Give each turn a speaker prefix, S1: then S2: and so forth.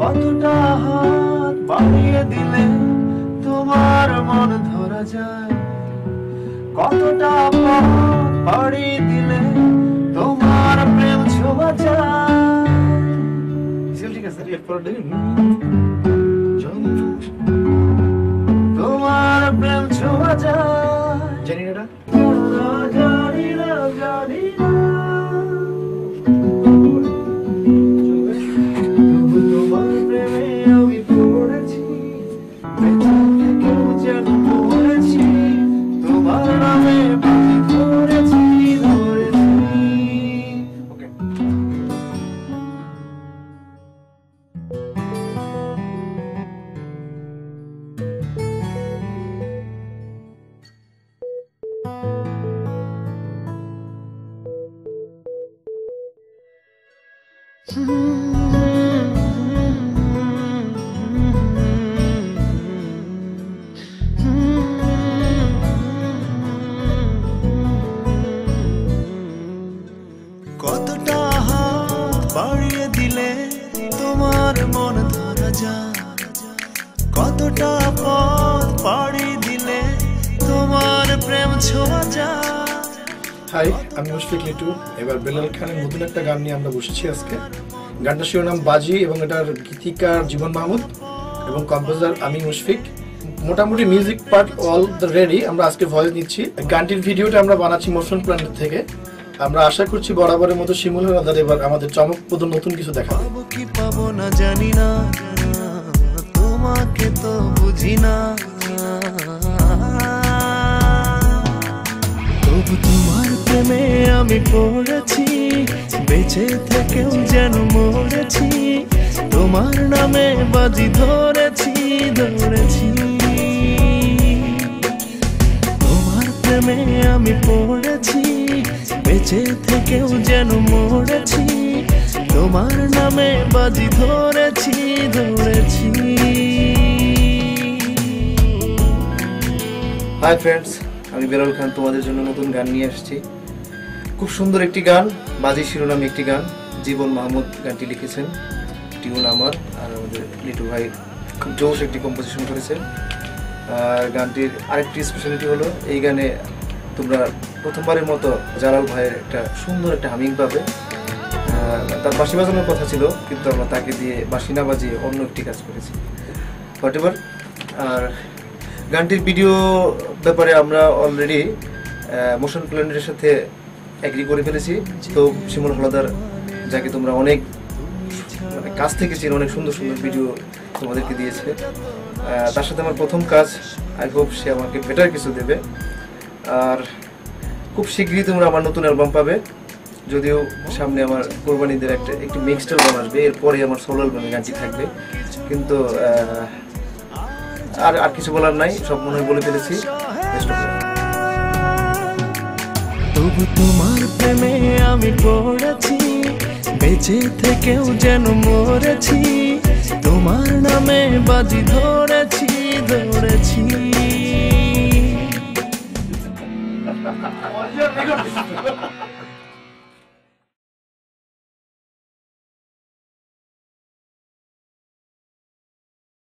S1: কতটা হাত বাড়িয়ে দিলে তোমার মন ধরা যায়, কতটা পথ পাড়ি দিলে তোমার প্রেম ছোঁয়া যায়। ঠিক আছে, এরপর তোমার প্রেম ছোঁয়া যায়। জানি না জানি না জানি না তোমার প্রেমে আমি পড়েছি, যেন পড়েছি তোমার নামে বাজি ধরেছি ধরেছি। ওকে, কতটা হাত বাড়িয়ে দিলে তোমার মন ধরা যায়, কতটা পথ পাড়ি দিলে তোমার প্রেম ছোঁয়া যায়।
S2: হাই, আমি মুশফিক লিটু। এবার বেলাল খানের নতুন একটা গান নিয়ে আমরা বসেছি আজকে। গানটার শিরোনাম বাজি এবং এটার গীতিকার জীবন মাহমুদ এবং কম্পোজার আমি মুশফিক। মোটামুটি music part all the ready, আমরা আজকে ভয়েস নিচ্ছি। গানটির ভিডিওটা আমরা বানাচ্ছি মোশন প্ল্যানেট থেকে। আমরা আশা করছি বরাবরের মতো শিমুল হালদার এবার আমাদের চমকপ্রদ নতুন কিছু দেখাবে।
S1: কি পাবো না জানি না, তোমাকে তো বুঝি না, তবু তোমার প্রেমে আমি পড়েছি, বেঁচে থেকেও যেন মরেছি, তোমার নামে বাজি ধরেছি ধরেছি। তোমার প্রেমে আমি পড়েছি, বেঁচে থেকেও যেন মরেছি, তোমার নামে বাজি ধরেছি ধরেছি।
S2: হাই ফ্রেন্ডস, আমি বেলাল খান তোমাদের জন্য নতুন গান নিয়ে আসছি। খুব সুন্দর একটি গান, বাজি শিরোনামে একটি গান। জীবন মাহমুদ গানটি লিখেছেন, টিউন আমার, আর আমাদের লিটু ভাই খুব জোশ একটি কম্পোজিশন করেছেন। আর গানটির আরেকটি স্পেশালিটি হলো, এই গানে তোমরা প্রথমবারের মতো জালাল ভাইয়ের একটা সুন্দর একটা হামিং পাবে। তার বাঁশি বাজানোর কথা ছিল, কিন্তু আমরা তাকে দিয়ে বাঁশি না বাজিয়ে অন্য একটি কাজ করেছি, হোয়াটএভার। আর গানটির ভিডিও ব্যাপারে আমরা অলরেডি মোশন প্ল্যানেটের সাথে এগ্রি করে ফেলেছি। তো শিমুল হালদার, যাকে তোমরা অনেক কাছ থেকে চেনো, অনেক সুন্দর সুন্দর ভিডিও তোমাদেরকে দিয়েছে, তার সাথে আমার প্রথম কাজ। আই হোপ সে আমাকে বেটার কিছু দেবে। আর খুব শীঘ্রই তোমরা আমার নতুন অ্যালবাম পাবে, যদিও সামনে আমার কোরবানিদের একটি মিক্সড অ্যালবাম আসবে, এরপরে আমার সোলো অ্যালবামে গানটি থাকবে। কিন্তু আর কিছু বলার নাই, সব মনে হয় বলে ফেলেছি।
S1: তবু তোমার প্রেমে আমি পড়েছি, বেঁচে থেকেও যেন মরেছি, তোমার নামে বাজি ধরেছি ধরেছি।